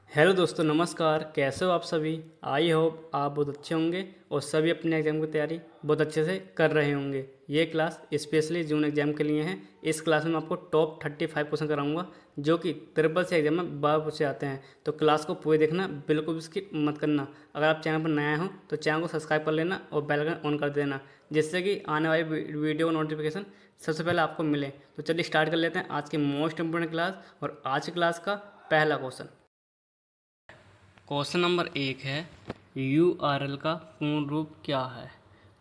Hello दोस्तों, नमस्कार। कैसे हो आप सभी? आई होप आप बहुत अच्छे होंगे और सभी अपने एग्ज़ाम की तैयारी बहुत अच्छे से कर रहे होंगे। ये क्लास स्पेशली जून एग्ज़ाम के लिए है। इस क्लास में मैं आपको टॉप 35 क्वेश्चन कराऊंगा जो कि ट्रिपल सी एग्जाम में बार पूछे आते हैं। तो क्लास को पूरी देखना, बिल्कुल भी स्किप मत करना। अगर आप चैनल पर नया हो तो चैनल को सब्सक्राइब कर लेना और बेल आइकन ऑन कर देना, जिससे कि आने वाली वीडियो नोटिफिकेशन सबसे पहले आपको मिले। तो चलिए स्टार्ट कर लेते हैं आज की मोस्ट इंपोर्टेंट क्लास। और आज की क्लास का पहला क्वेश्चन नंबर 1 है, URL का पूर्ण रूप क्या है?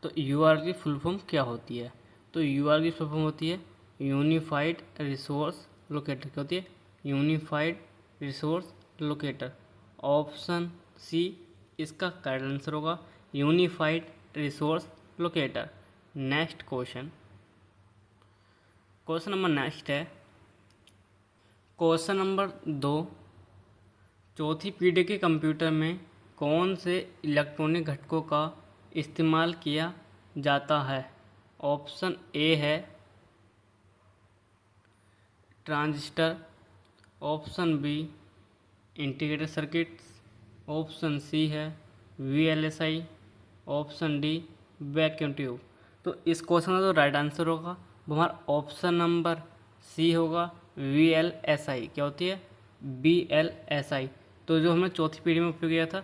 तो URL की फुल फॉर्म क्या होती है? तो URL की फुल फॉर्म होती है यूनिफाइड रिसोर्स लोकेटर। क्या होती है? Unified resource locator. Option C इसका करेक्ट आंसर होगा, unified resource locator. Next question question number next है क्वेश्चन नंबर 2। चौथी पीढ़ी के कंप्यूटर में कौन से इलेक्ट्रॉनिक घटकों का इस्तेमाल किया जाता है? ऑप्शन ए है transistor, option B integrated circuits, option C है VLSI, option D vacuum tube. तो इस क्वेश्चन का जो राइट आंसर होगा वो हमारा ऑप्शन नंबर सी होगा, VLSI। क्या होती है? VLSI। तो जो हमने चौथी पीढ़ी में उपयोग किया था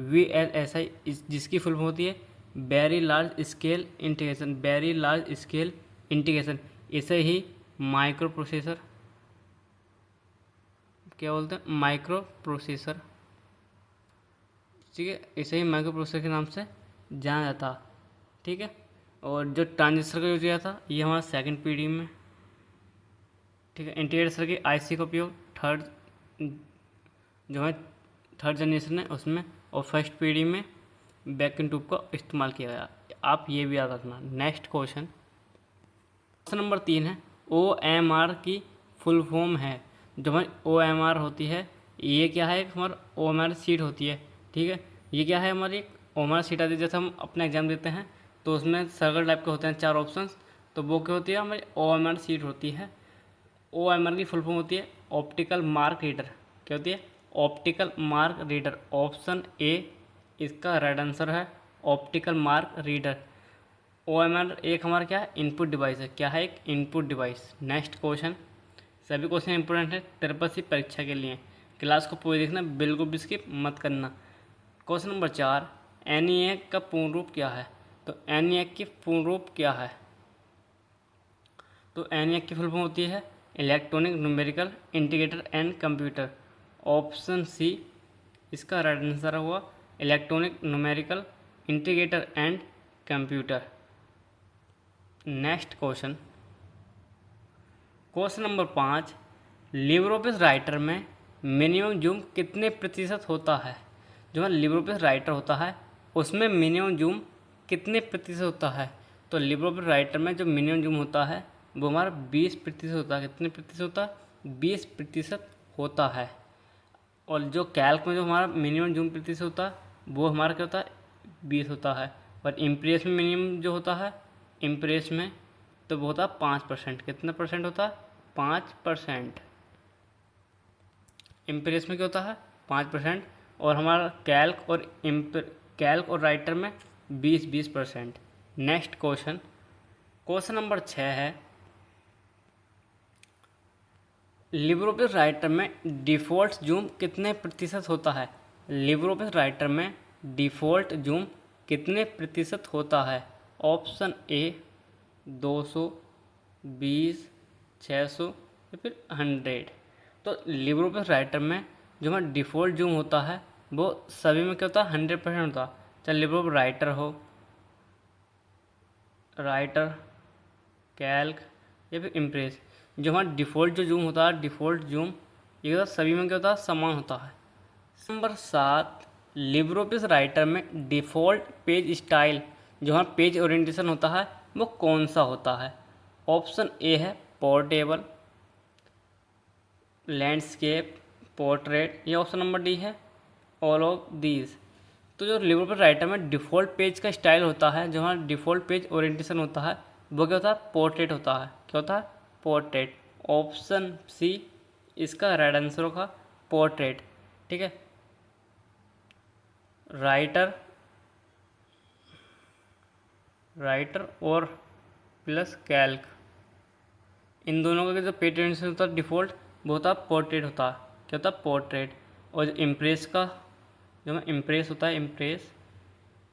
VLSI, जिसकी फुल फॉर्म होती है very large scale integration. Very large scale integration, इसे ही माइक्रो प्रोसेसर क्या बोलते हैं? Micro processor. ठीक है, इसे ही माइक्रो प्रोसेसर के नाम से जाना जाता। ठीक है, और जो ट्रांजिस्टर का यूज किया था ये हमारा सेकंड पीढ़ी में। ठीक है, इंटीग्रेटेड सर्किट IC का उपयोग थर्ड जो है थर्ड जनरेशन है उसमें, और फर्स्ट पीढ़ी में वैक्यूम ट्यूब का इस्तेमाल किया गया। आप ये भी याद रखना। नेक्स्ट क्वेश्चन नंबर 3 है, OMR की फुल फॉर्म है। जो हमारी OMR होती है ये क्या है? एक हमारा OMR सीट होती है। ठीक है, ये क्या है? हमारी एक OMR सीट आती है। जैसे हम अपना एग्जाम देते हैं तो उसमें सर्कल टाइप के होते हैं 4 ऑप्शंस, तो वो क्या होती है? हमारी OMR सीट होती है। OMR की फुल फॉर्म होती है ऑप्टिकल मार्क रीडर। क्या होती है? Optical mark reader. Option A इसका राइट आंसर है, ऑप्टिकल मार्क रीडर। OMR एक हमारा क्या है? इनपुट डिवाइस है। क्या है? एक इनपुट डिवाइस। नेक्स्ट क्वेश्चन, सभी क्वेश्चन इंपॉर्टेंट है ट्रिपल सी परीक्षा के लिए। क्लास को पूरी देखना, बिल्कुल भी स्किप मत करना। क्वेश्चन नंबर 4, ENIAC का पूर्ण रूप क्या है? तो ENIAC की पूर्ण रूप क्या है? तो ENIAC की फुल फॉर्म होती है electronic numerical integrator and computer. Option C इसका राइट आंसर हुआ electronic numerical integrator and computer. Next question number 5, लिब्रोपिस राइटर में मिनिमम जूम कितने प्रतिशत होता है? जो हमारा लिब्रोपिस राइटर होता है उसमें मिनिमम जूम कितने प्रतिशत होता है? तो लिब्रोपिस राइटर में जो मिनिमम जूम होता है वो हमारा 20% होता है। कितने प्रतिशत होता है? 20% होता है। और जो कैल्क में जो हमारा मिनिमम जूम प्रतिशत होता है वो हमारा क्या होता है? 20 होता है। और इम्प्रेस में मिनिमम जो होता है इम्प्रेस में, तो वो होता है 5%। कितना परसेंट होता है? 5%। इम्प्रेस में क्या होता है? 5%। और हमारा कैल्क और राइटर में 20% नेक्स्ट क्वेश्चन नंबर 6 है, लिब्रोपिस राइटर में डिफ़ॉल्ट जूम कितने प्रतिशत होता है? लिब्रोपिस राइटर में डिफ़ॉल्ट जूम कितने प्रतिशत होता है? ऑप्शन ए 200, 20, 600 या फिर 100। तो लिब्रोपिस राइटर में जो हमारा डिफ़ॉल्ट जूम होता है वो सभी में क्या होता है? 100% होता है। चाहे लिब्रोपिस राइटर हो, राइटर, कैल्क या फिर इम्प्रेस, जो हमारा डिफ़ॉल्ट जो जूम होता है, डिफ़ॉल्ट जूम ये होता है सभी में क्या होता है? समान होता है। नंबर 7, लिब्रोपिस राइटर में डिफ़ॉल्ट पेज स्टाइल जो हमारा पेज ओरिएंटेशन होता है वो कौन सा होता है? ऑप्शन ए है पोर्टेबल, लैंडस्केप, पोर्ट्रेट, या ऑप्शन नंबर डी है ऑल ऑफ दीज। तो जो लिब्रोपिस राइटर में डिफ़ॉल्ट पेज का स्टाइल होता है, जो हमारा डिफ़ॉल्ट पेज ओरिएंटेशन होता है वो क्या होता है? पोर्ट्रेट होता है। क्या होता है? पोर्ट्रेट। ऑप्शन सी इसका राइट आंसर होगा पोर्ट्रेट। ठीक है, राइटर और प्लस कैल्क, इन दोनों का जो पेज होता है डिफ़ॉल्ट वो होता है पोर्ट्रेट होता है। क्या होता है? पोर्ट्रेट। और इम्प्रेस का जो इम्प्रेस होता है, इम्प्रेस,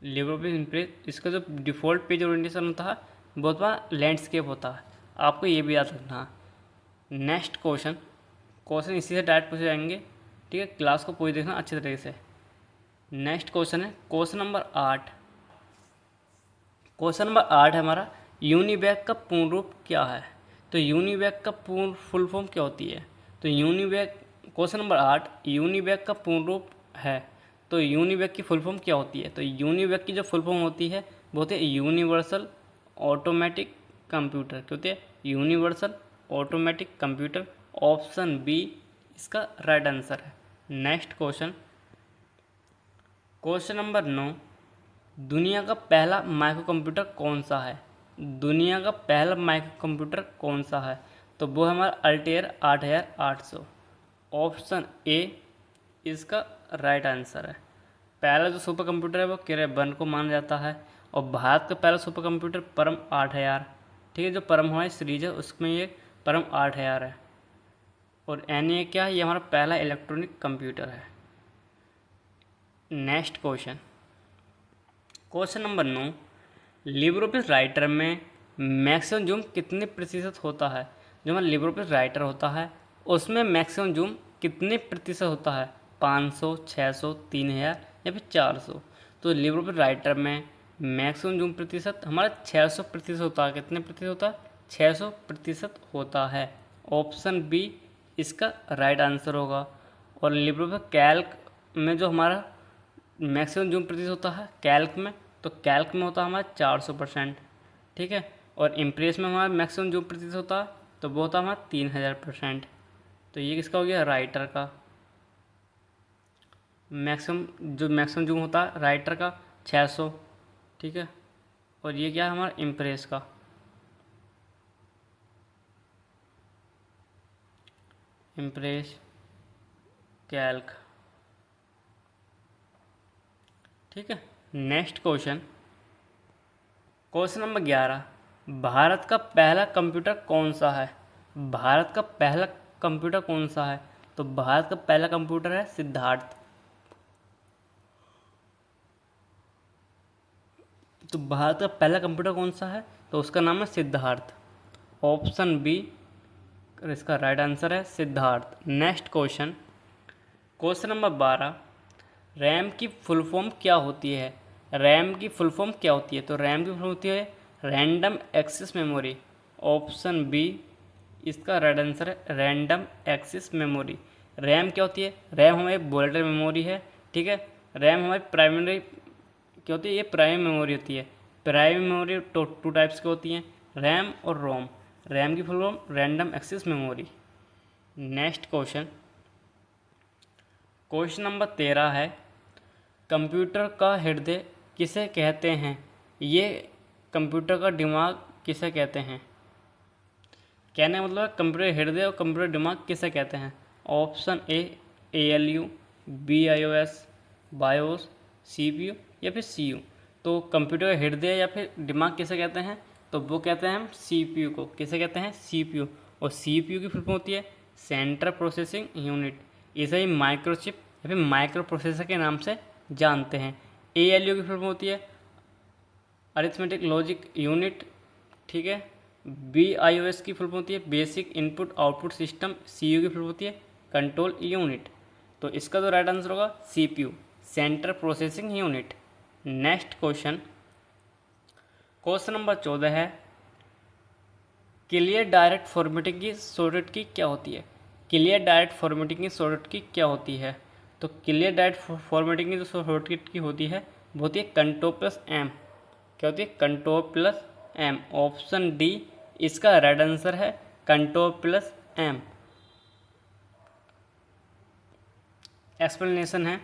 लिबर ऑफिस इम्प्रेस, इसका जो डिफ़ॉल्ट पेज ओरिएंटेशन होता है वो होता है लैंडस्केप होता है। आपको ये भी याद रखना है। नेक्स्ट क्वेश्चन इसी से डायरेक्ट पूछे जाएंगे, ठीक है। क्लास को पूरी देखना अच्छे तरीके से। नेक्स्ट क्वेश्चन है क्वेश्चन नंबर 8। क्वेश्चन नंबर 8 है हमारा, यूनिवैक का पूर्ण रूप क्या है? तो यूनिवैक का पूर्ण फुल फॉर्म क्या होती है? तो यूनिवैक, क्वेश्चन नंबर 8, यूनिवैक का पूर्ण रूप है, तो यूनिवैक की फुल फॉर्म क्या होती है? तो यूनिवैक की जो फुल फॉर्म होती है वो होती है यूनिवर्सल ऑटोमेटिक कंप्यूटर। क्या होती है? Universal automatic computer. Option B इसका राइट आंसर है। नेक्स्ट क्वेश्चन नंबर 9, दुनिया का पहला माइक्रो कंप्यूटर कौन सा है? दुनिया का पहला माइक्रो कंप्यूटर कौन सा है? तो वो है हमारा अल्टेयर 8800। ऑप्शन ए इसका राइट आंसर है। पहला जो सुपर कंप्यूटर है वो Cray-1 को माना जाता है। और भारत का पहला सुपर कंप्यूटर परम 8000, ठीक है। जो परम हमारी सीरीज है उसमें ये परम 8000 है। और NA क्या है? ये हमारा पहला इलेक्ट्रॉनिक कंप्यूटर है। Next question number 9, Libre office writer में मैक्सिमम जूम कितने प्रतिशत होता है? जो हमारा लिबर ऑफिस राइटर होता है उसमें मैक्सिमम जूम कितने प्रतिशत होता है? 500, 600, 3000 या फिर 400? तो लिबर ऑफिस राइटर में मैक्सिमम जूम प्रतिशत हमारा 600 प्रतिशत होता है। कितने प्रतिशत होता है? 600 प्रतिशत होता है। ऑप्शन बी इसका राइट आंसर होगा। और लिबर ऑफिस कैल्क में जो हमारा मैक्सिमम जूम प्रतिशत होता है कैल्क में, तो कैल्क में होता है हमारा 400%, ठीक है। और इम्प्रेस में हमारा मैक्सिमम जूम प्रतिशत होता है तो वो होता है हमारा 3000%। तो ये किसका हो गया? राइटर का। मैक्सिमम जूम होता है राइटर का 600, ठीक है। और ये क्या है? हमारा इम्प्रेस का। इम्प्रेस, कैल्क, ठीक है। नेक्स्ट क्वेश्चन नंबर 11, भारत का पहला कंप्यूटर कौन सा है? भारत का पहला कंप्यूटर कौन सा है? तो भारत का पहला कंप्यूटर है सिद्धार्थ। तो भारत का पहला कंप्यूटर कौन सा है? तो उसका नाम है सिद्धार्थ। ऑप्शन बी इसका राइट आंसर है Siddharth. Next question number 12, RAM की फुल फॉर्म क्या होती है? रैम की फुल फॉर्म क्या होती है? तो रैम की फुल फॉर्म होती है random access memory. Option B इसका राइट आंसर है रैंडम एक्सेस मेमोरी। रैम क्या होती है? रैम हमारी वोलेटाइल मेमोरी है, ठीक है। रैम हमारी प्राइमरी क्या होती है? ये प्राइमरी मेमोरी होती है। प्राइमरी मेमोरी टू टाइप्स की होती हैं, रैम और रोम। रैम की full form random access memory. Next question number 13 है, कंप्यूटर का हृदय किसे कहते हैं? ये कंप्यूटर का दिमाग किसे कहते हैं? कहने का मतलब है कंप्यूटर हृदय और कंप्यूटर दिमाग किसे कहते हैं? Option A ALU, BIOS, BIOS, CPU या फिर CU। तो कंप्यूटर का हृदय या फिर दिमाग किसे कहते हैं? तो वो कहते हैं हम CPU को। किसे कहते हैं? CPU। और CPU की फुल फॉर्म होती है सेंट्रल प्रोसेसिंग यूनिट। इसे ही माइक्रोचिप या फिर माइक्रो प्रोसेसर के नाम से जानते हैं। ALU की फुल फॉर्म होती है अरिथमेटिक लॉजिक यूनिट, ठीक है। BIOS की फुल फॉर्म होती है basic input output system. CU की फुल फॉर्म होती है कंट्रोल यूनिट। तो इसका जो राइट आंसर होगा CPU, central processing unit. Next question number 14 है, क्लियर डायरेक्ट फॉर्मेटिंग की शॉर्टकट की क्या होती है? क्लियर डायरेक्ट फॉर्मेटिंग की शॉर्टकट की क्या होती है? तो क्लियर डायरेक्ट फॉर्मेटिंग की जो शॉर्टकट की होती है वो होती है Ctrl+M। क्या होती है? Ctrl+M। ऑप्शन डी इसका राइट आंसर है Ctrl+M। एक्सप्लेनेशन है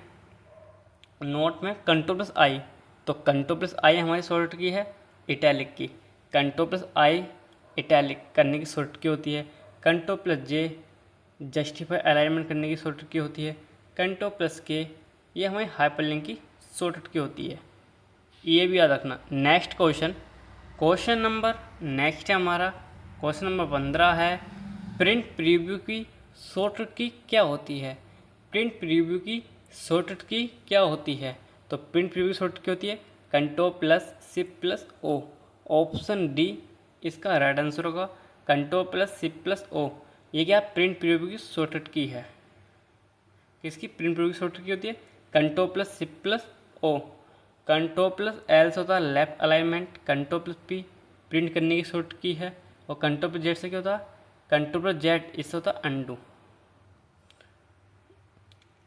नोट में Ctrl+I। तो Ctrl+I हमारी शॉर्टकट की है इटैलिक की। Ctrl+I इटैलिक करने की शॉर्टकट की होती है। Ctrl+J जस्टिफाई अलाइनमेंट करने की शॉर्टकट की होती है। Ctrl+K ये हमारी हाइपरलिंक की शॉर्टकट की होती है, ये भी याद रखना। नेक्स्ट क्वेश्चन नंबर नेक्स्ट है हमारा क्वेश्चन नंबर 15 है, प्रिंट प्रीव्यू की शॉर्टकट की क्या होती है। प्रिंट प्रीव्यू की शॉर्टकट की क्या होती है? तो प्रिंट प्रीव्यू की शॉर्टकट की होती है control plus shift plus O. Option D इसका राइट आंसर होगा, control plus shift plus O. ये क्या प्रिंट प्रीव्यू की शॉर्टकट की है? किसकी प्रिंट प्रीव्यू की शॉर्टकट की होती है? Control plus shift plus O. Control plus L से होता है left alignment, control plus P print करने की शॉर्टकट की है, और कंट्रोल प्लस जेड से क्या होता है? कंट्रोल प्लस जेड इससे होता है अनडू।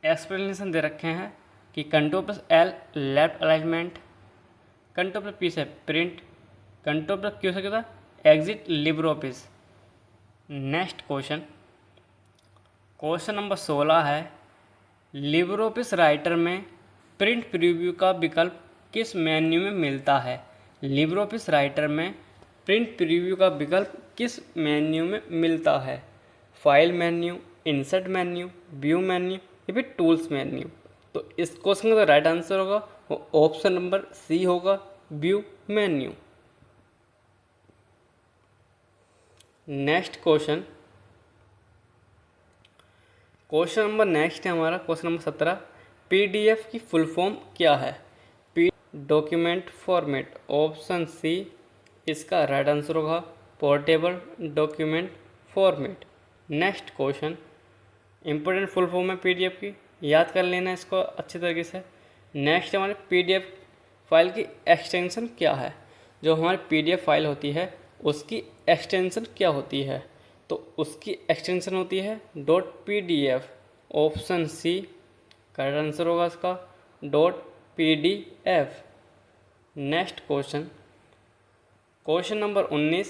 एक्सप्लेनेशन दे रखे हैं कि control plus L left alignment, control plus P से प्रिंट, कंट्रोल प्लस क्यू से क्या होता है? Exit Libre office. Next question number 16 है, लिब्रे ऑफिस राइटर में प्रिंट प्रीव्यू का विकल्प किस मेन्यू में मिलता है? लिब्रे ऑफिस राइटर में प्रिंट प्रीव्यू का विकल्प किस मेन्यू में मिलता है? File menu, insert menu, view menu या फिर टूल्स मेन्यू। तो इस क्वेश्चन का राइट आंसर होगा वो ऑप्शन नंबर सी होगा, view menu. Next question number next है हमारा क्वेश्चन नंबर 17, पीडीएफ की फुल फॉर्म क्या है? Document format. ऑप्शन सी इसका राइट आंसर होगा, portable document format. Next question, important full form है पीडीएफ की, याद कर लेना इसको अच्छे तरीके से। नेक्स्ट हमारे पीडीएफ फाइल की एक्सटेंशन क्या है? जो हमारी पीडीएफ फाइल होती है उसकी एक्सटेंशन क्या होती है? तो उसकी एक्सटेंशन होती है .pdf। Option C correct answer होगा इसका .pdf। Next question number 19,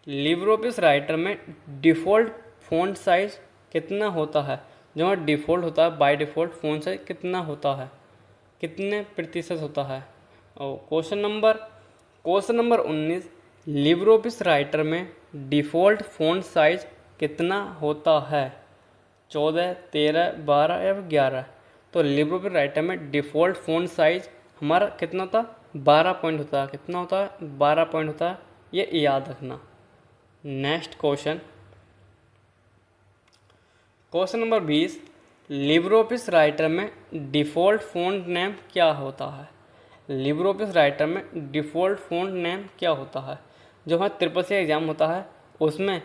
Libre Office writer में डिफ़ॉल्ट फ़ॉन्ट साइज कितना होता है? जो हमारा डिफ़ॉल्ट होता है बाय डिफ़ॉल्ट फ़ॉन्ट साइज कितना होता है, कितने प्रतिशत होता है? और question number 19, Libre Office writer में डिफ़ॉल्ट फ़ॉन्ट साइज कितना होता है? 14, 13, 12 या 11? तो लिब्रे ऑफिस राइटर में डिफ़ॉल्ट फ़ॉन्ट साइज हमारा कितना होता है? 12 पॉइंट होता है। कितना होता है? 12 पॉइंट होता है, ये याद रखना। Next question number 20, Libre Office writer में डिफ़ॉल्ट फ़ॉन्ट नेम क्या होता है? लिब्रे ऑफिस राइटर में डिफ़ॉल्ट फ़ॉन्ट नेम क्या होता है? जो हमारा CCC एग्ज़ाम होता है उसमें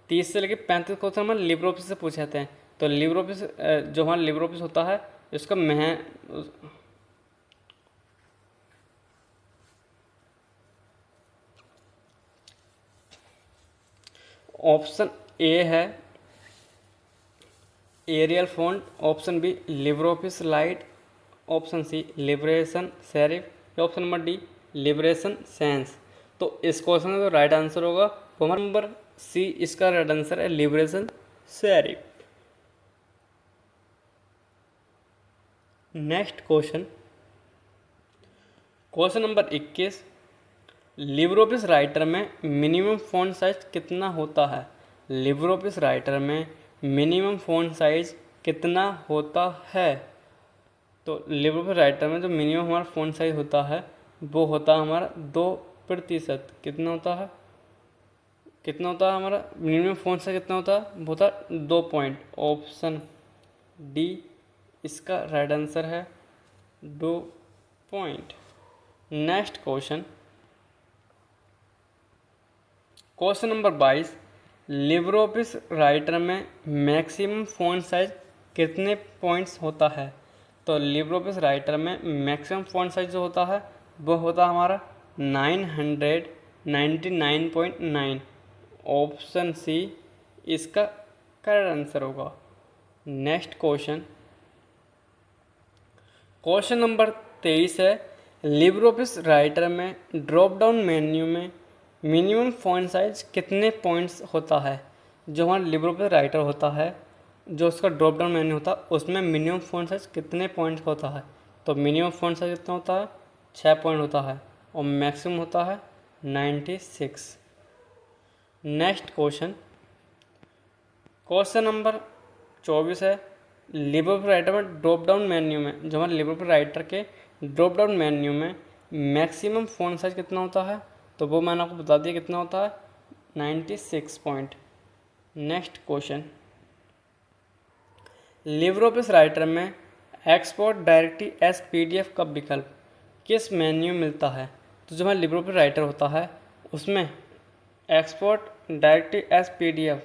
30 से लेकर 35 क्वेश्चन हमारे लिब्रे ऑफिस से पूछे जाते हैं। तो लिब्रे ऑफिस जो हमारा लिब्रे ऑफिस होता है इसका ऑप्शन ए है Arial font, option B Libre Office Light, option C Liberation Serif, option number D Liberation Sans. तो इस क्वेश्चन का जो राइट आंसर होगा वो हमारा नंबर सी इसका राइट आंसर है, liberation serif. Next question number 21, Libre Office writer में मिनिमम फ़ॉन्ट साइज कितना होता है? लिब्रे ऑफिस राइटर में मिनिमम फ़ॉन्ट साइज कितना होता है? तो लिब्रे ऑफिस राइटर में जो मिनिमम हमारा फ़ॉन्ट साइज होता है वो होता है हमारा 2%। कितना होता है? कितना होता है हमारा मिनिमम फ़ॉन्ट साइज? कितना होता है? वो होता है 2 पॉइंट। ऑप्शन डी इसका राइट आंसर है 2 point. Next question number 22, Libre Office writer में मैक्सिमम फ़ॉन्ट साइज कितने पॉइंट्स होता है? तो लिब्रे ऑफिस राइटर में मैक्सिमम फ़ॉन्ट साइज जो होता है वो होता है हमारा 999.9। ऑप्शन सी इसका करेक्ट आंसर होगा। नेक्स्ट क्वेश्चन नंबर 23 है, लिब्रे ऑफिस राइटर में ड्रॉप डाउन मेन्यू में मिनिमम फ़ॉन्ट साइज कितने पॉइंट्स होता है? जो हमारा लिब्रे ऑफिस राइटर होता है जो उसका ड्रॉप डाउन मेन्यू होता है उसमें मिनिमम फ़ॉन्ट साइज कितने पॉइंट्स का होता है? तो मिनिमम फ़ॉन्ट साइज कितना होता है? 6 पॉइंट होता है, और मैक्सिमम होता है 96। नेक्स्ट क्वेश्चन नंबर 24 है, लिब्रे ऑफिस राइटर में ड्रॉप डाउन मेन्यू में जो हमारे लिब्रे ऑफिस राइटर के ड्रॉप डाउन मेन्यू में मैक्सिमम फ़ॉन्ट साइज कितना होता है, तो वो मैंने आपको बता दिया कितना होता है, 96 point. Next question, Libre Office writer में एक्सपोर्ट डायरेक्टली एज PDF का विकल्प किस मेन्यू में मिलता है। तो जो हमारा लिब्रे ऑफिस राइटर होता है उसमें एक्सपोर्ट डायरेक्टली एज PDF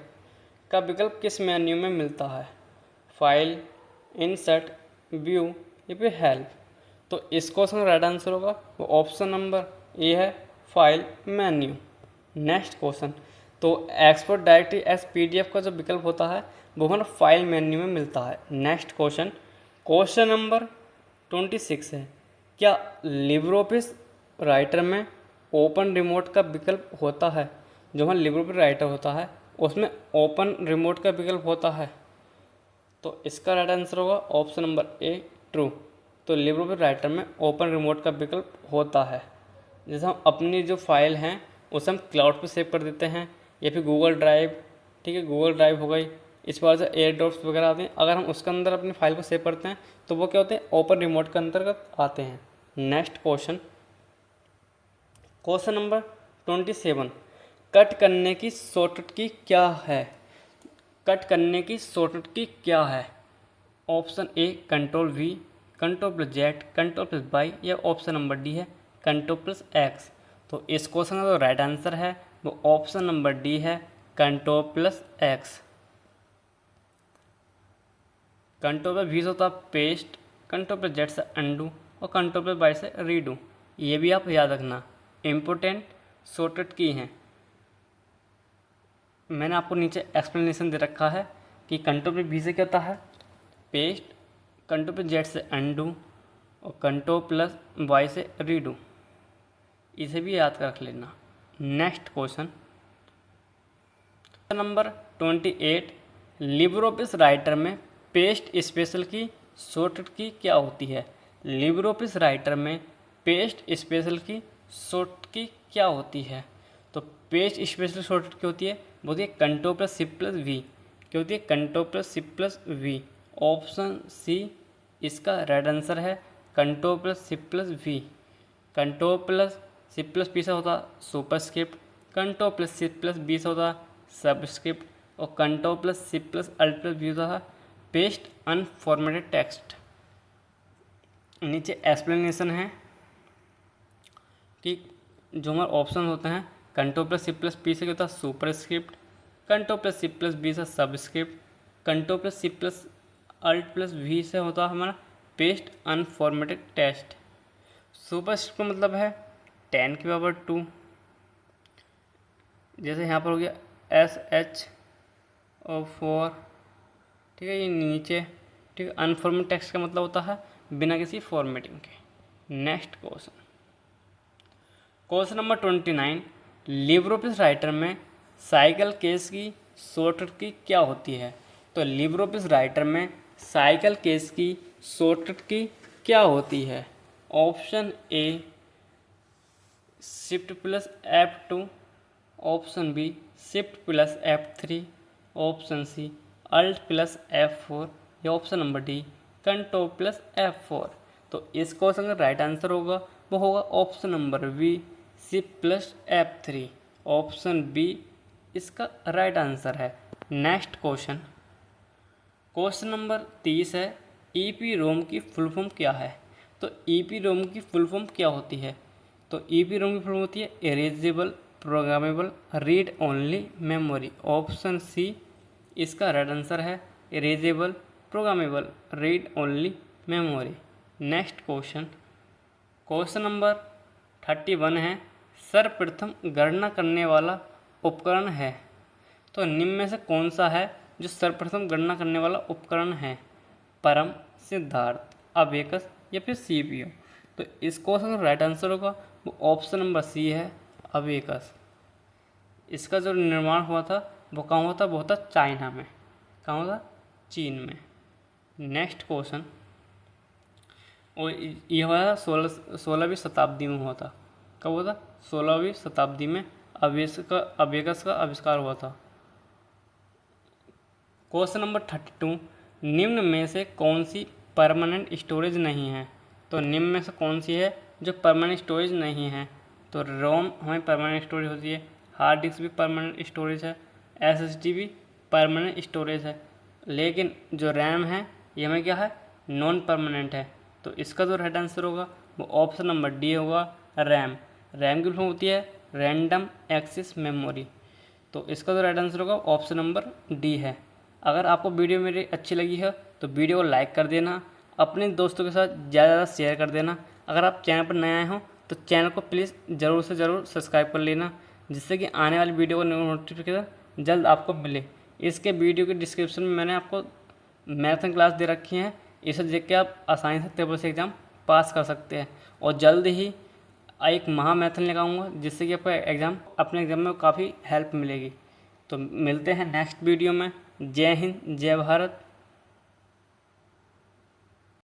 का विकल्प किस मेन्यू में मिलता है, फाइल, इंसर्ट, व्यू या फिर हेल्प। तो इस क्वेश्चन का राइट आंसर होगा वो ऑप्शन नंबर ए है, फाइल मेन्यू। नेक्स्ट क्वेश्चन, तो एक्सपोर्ट डायरेक्टली एज PDF का जो विकल्प होता है वो हमारा फाइल मेन्यू में मिलता है। नेक्स्ट क्वेश्चन, क्वेश्चन नंबर 26 है, क्या लिब्रे ऑफिस राइटर में ओपन रिमोट का विकल्प होता है। जो हमारा लिब्रे ऑफिस राइटर होता है उसमें ओपन रिमोट का विकल्प होता है, तो इसका राइट आंसर होगा ऑप्शन नंबर ए, ट्रू। तो लिब्रे ऑफिस राइटर में ओपन रिमोट का विकल्प होता है। जैसे हम अपनी जो फाइल हैं उसे हम क्लाउड पे सेव कर देते हैं या फिर गूगल ड्राइव, ठीक है, गूगल ड्राइव हो गई, इस बार से एयर ड्रॉप्स वगैरह आते हैं, अगर हम उसके अंदर अपनी फाइल को सेव करते हैं तो वो क्या होते हैं, ओपन रिमोट के अंतर्गत आते हैं। Next question, question number 27, cut करने की शॉर्टकट की क्या है। कट करने की शॉर्टकट की क्या है, ऑप्शन ए Ctrl+V, Ctrl+Z, Ctrl+Y या ऑप्शन नंबर डी है Ctrl+X। तो इस क्वेश्चन का जो राइट आंसर है वो ऑप्शन नंबर डी है Ctrl+X। Ctrl+V से होता है पेस्ट, Ctrl+Z से अंडू और Ctrl+Y से रीडू। ये भी आप याद रखना, इम्पोर्टेंट शॉर्टकट की हैं। मैंने आपको नीचे एक्सप्लेनेशन दे रखा है कि Ctrl+V से क्या होता है पेस्ट, Ctrl+Z से अंडू और Ctrl+Y से रीडू। इसे भी याद कर रख लेना। Next question number 28, Libre Office writer में पेस्ट स्पेशल की शॉर्टकट की क्या होती है। लिब्रे ऑफिस राइटर में पेस्ट स्पेशल की शॉर्टकट की क्या होती है। तो पेस्ट स्पेशल शॉर्टकट क्या होती है, वो होती है Ctrl+C+V। क्या होती है, Ctrl+C+V। ऑप्शन सी इसका राइट आंसर है, Ctrl+C+V। Ctrl+C+P से होता सुपरस्क्रिप्ट, Ctrl+C+B से होता सबस्क्रिप्ट और Ctrl+C+Alt+V होता है पेस्ट अनफॉर्मेटेड टेक्स्ट। नीचे एक्सप्लेनेशन है कि जो हमारे ऑप्शन होते हैं Ctrl+C+P से क्या होता है सुपरस्क्रिप्ट, Ctrl+C+B से सबस्क्रिप्ट, Ctrl+C+Alt+V से होता है हमारा पेस्ट अनफॉर्मेटेड टेक्स्ट। सुपरस्क्रिप्ट का मतलब है 10⁻², जैसे यहाँ पर हो गया SH और 4, ठीक है, ये नीचे, ठीक है। अनफॉर्मेटेड टेक्स्ट का मतलब होता है बिना किसी फॉर्मेटिंग के। Next question, question number 29, Libre Office writer में साइकिल केस की शॉर्टकट की क्या होती है। तो लिब्रे ऑफिस राइटर में साइकिल केस की शॉर्टकट की क्या होती है, option A Shift+F2, option B Shift+F3, option C Alt+F4 या ऑप्शन नंबर डी Ctrl+F4। तो इस क्वेश्चन का राइट आंसर होगा वो होगा option number B Shift+F3। Option B इसका राइट आंसर है। नेक्स्ट क्वेश्चन, क्वेश्चन नंबर 30 है, EPROM की फुल फॉर्म क्या है। तो EPROM की फुल फॉर्म क्या होती है। तो EPROM की फुल फॉर्म होती है erasable programmable read only memory. Option C इसका राइट आंसर है erasable programmable read only memory. Next question, question number 31 है, सर्वप्रथम गणना करने वाला उपकरण है। तो निम्न में से कौन सा है जो सर्वप्रथम गणना करने वाला उपकरण है, परम, सिद्धार्थ, अबेकस या फिर CPU। तो इस क्वेश्चन का राइट आंसर होगा वो ऑप्शन नंबर सी है, अबेकस। इसका जो निर्माण हुआ था वो कहाँ हुआ था, वो था चाइना में। कहाँ हुआ था, चीन में। नेक्स्ट क्वेश्चन, और यह हुआ था 16वीं शताब्दी में हुआ था। कब हुआ था, 16वीं शताब्दी में अबेकस का आविष्कार हुआ था। क्वेश्चन नंबर 32, निम्न में से कौन सी परमानेंट स्टोरेज नहीं है। तो निम्न में से कौन सी है जो परमानेंट स्टोरेज नहीं है? तो रोम हमें परमानेंट स्टोरेज होती है, हार्ड डिस्क भी परमानेंट स्टोरेज है, SSD भी परमानेंट स्टोरेज है, लेकिन जो रैम है ये हमें क्या है, नॉन परमानेंट है। तो इसका जो राइट आंसर होगा वो ऑप्शन नंबर डी होगा, रैम। रैम की फुल फॉर्म होती है रैंडम एक्सेस मेमोरी। तो इसका जो राइट आंसर होगा ऑप्शन नंबर डी है। अगर आपको वीडियो मेरी अच्छी लगी है तो वीडियो को लाइक कर देना, अपने दोस्तों के साथ ज़्यादा शेयर कर देना। अगर आप चैनल पर नए आए हो तो चैनल को प्लीज़ ज़रूर से ज़रूर सब्सक्राइब कर लेना, जिससे कि आने वाली वीडियो को नोटिफिकेशन जल्द आपको मिले। इसके वीडियो के डिस्क्रिप्शन में मैंने आपको मैराथन क्लास दे रखी हैं, इसे देख के आप आसानी से ट्रिपल सी एग्ज़ाम पास कर सकते हैं। और जल्द ही एक महा मैराथन लगाऊंगा, जिससे कि आपका एग्ज़ाम अपने एग्ज़ाम में काफ़ी हेल्प मिलेगी। तो मिलते हैं नेक्स्ट वीडियो में। जय हिंद, जय भारत।